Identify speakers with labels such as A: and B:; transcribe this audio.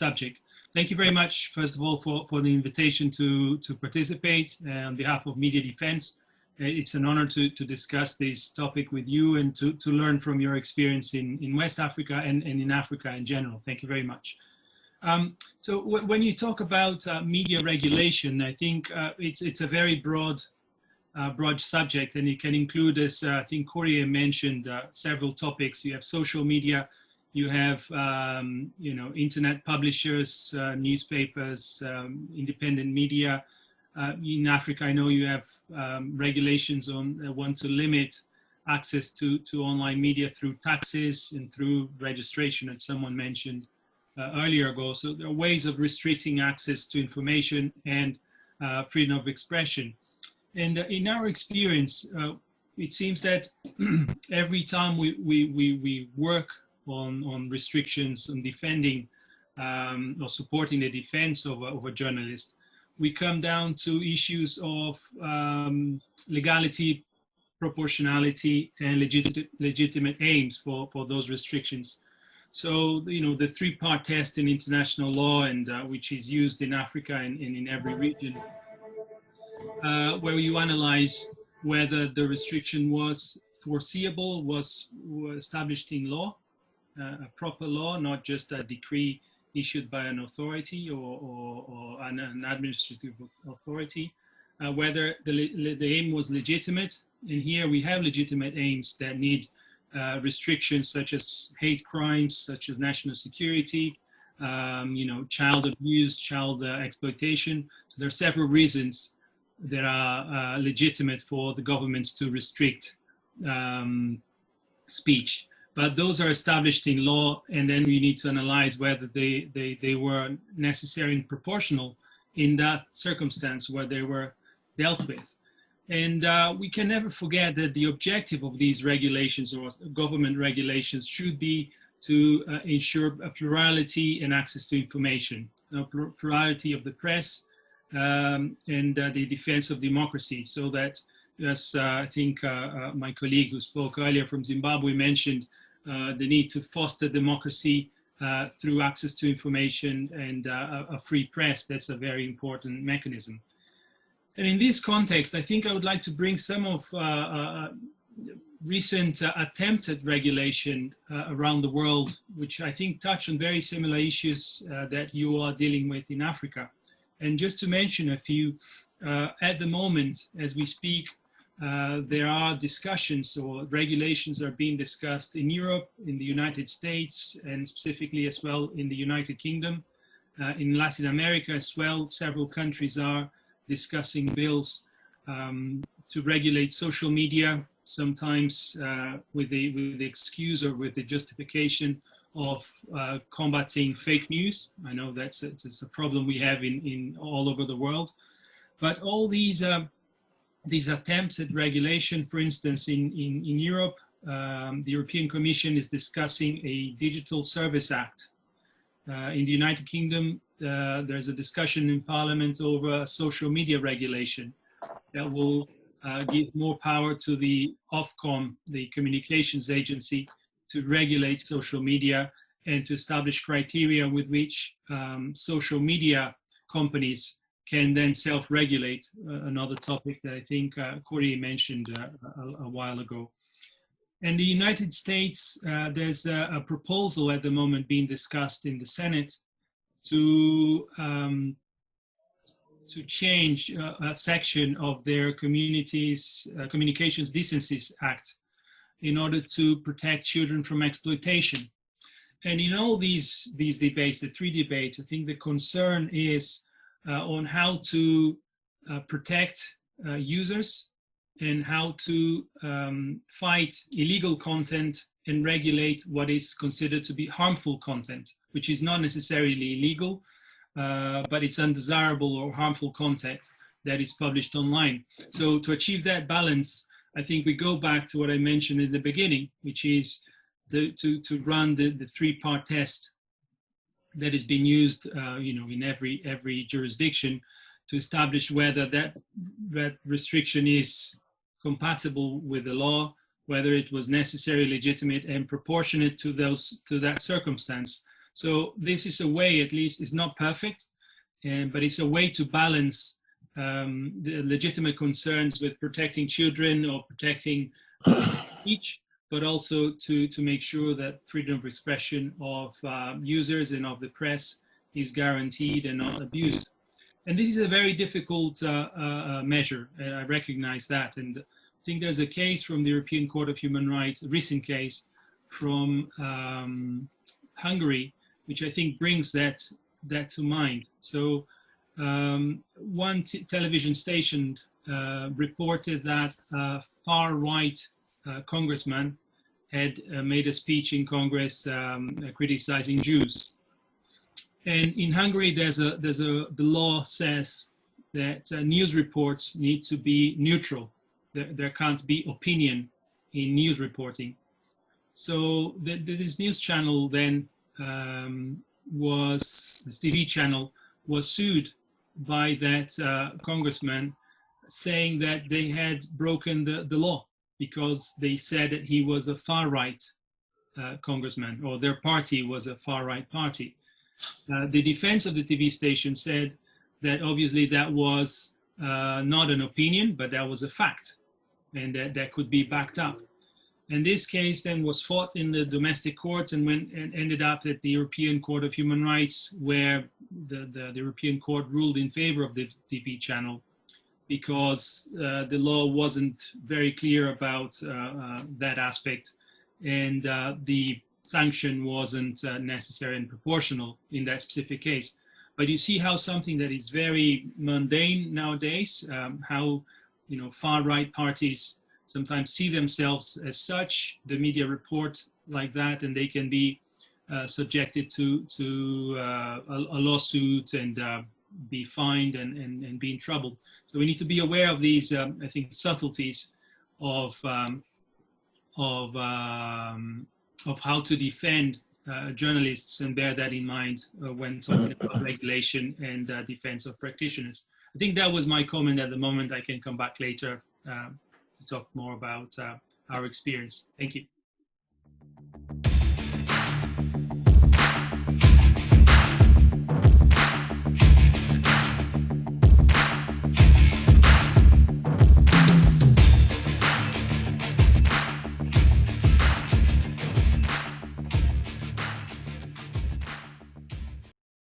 A: subject. Thank you very much, first of all, for the invitation to participate on behalf of Media Defense. It's an honor to discuss this topic with you and to learn from your experience in West Africa and in Africa in general. Thank you very much. So when you talk about media regulation, I think it's a very broad subject, and it can include, as I think Corey mentioned, several topics. You have social media, you have internet publishers, newspapers, independent media. In Africa, I know you have regulations on want to limit access to online media through taxes and through registration, as someone mentioned earlier ago. So there are ways of restricting access to information and freedom of expression. And in our experience, it seems that every time we work on restrictions, on defending or supporting the defense of a journalist, we come down to issues of legality, proportionality, and legitimate aims for those restrictions. So, the three-part test in international law, and which is used in Africa and in every region, where you analyze whether the restriction was foreseeable, was established in law, a proper law, not just a decree issued by an authority or an administrative authority, whether the aim was legitimate. And here we have legitimate aims that need restrictions such as hate crimes, such as national security, child abuse, child exploitation. So there are several reasons that are legitimate for the governments to restrict speech. But those are established in law, and then we need to analyze whether they were necessary and proportional in that circumstance where they were dealt with. And we can never forget that the objective of these regulations or government regulations should be to ensure a plurality and access to information, plurality of the press, and the defense of democracy, so that, as I think my colleague who spoke earlier from Zimbabwe mentioned, the need to foster democracy through access to information and a free press. That's a very important mechanism. And in this context, I think I would like to bring some of recent attempts at regulation around the world, which I think touch on very similar issues that you are dealing with in Africa. And just to mention a few, at the moment, as we speak, there are discussions or regulations are being discussed in Europe, in the United States, and specifically as well in the United Kingdom. In Latin America as well, several countries are discussing bills to regulate social media, sometimes with the excuse or with the justification of combating fake news. I know it's a problem we have in all over the world. But all these attempts at regulation, for instance, in Europe, the European Commission is discussing a Digital Service Act. In the United Kingdom, there's a discussion in Parliament over social media regulation that will give more power to the Ofcom, the communications agency, to regulate social media and to establish criteria with which social media companies can then self-regulate, another topic that I think Corey mentioned a while ago. In the United States, there's a proposal at the moment being discussed in the Senate to change a section of their Communications Decency Act in order to protect children from exploitation. And in all these debates, the three debates, I think the concern is on how to protect users and how to fight illegal content and regulate what is considered to be harmful content, which is not necessarily illegal, but it's undesirable or harmful content that is published online. So to achieve that balance, I think we go back to what I mentioned in the beginning, which is to run the three-part test that is being used, in every jurisdiction to establish whether that restriction is compatible with the law, whether it was necessary, legitimate, and proportionate to that circumstance. So this is a way, at least, it's not perfect, but it's a way to balance the legitimate concerns with protecting children or protecting speech, but also to make sure that freedom of expression of users and of the press is guaranteed and not abused. And this is a very difficult measure, and I recognize that. And I think there's a case from the European Court of Human Rights, a recent case from Hungary, which I think brings that to mind. So one television station reported that a far-right congressman had made a speech in Congress criticizing Jews. And in Hungary, the law says that news reports need to be neutral. There can't be opinion in news reporting. So this news channel then this TV channel was sued by that congressman, saying that they had broken the law because they said that he was a far-right congressman, or their party was a far-right party. The defense of the TV station said that obviously that was not an opinion, but that was a fact, and that could be backed up. And this case then was fought in the domestic courts and ended up at the European Court of Human Rights, where the European Court ruled in favor of the TV channel, because the law wasn't very clear about that aspect, and the sanction wasn't necessary and proportional in that specific case. But you see how something that is very mundane nowadays, how far-right parties sometimes see themselves as such, the media report like that, and they can be subjected to a lawsuit and be fined and be in trouble. So we need to be aware of these, I think, subtleties of how to defend journalists, and bear that in mind when talking about regulation and defense of practitioners. I think that was my comment at the moment. I can come back later to talk more about our experience. Thank you.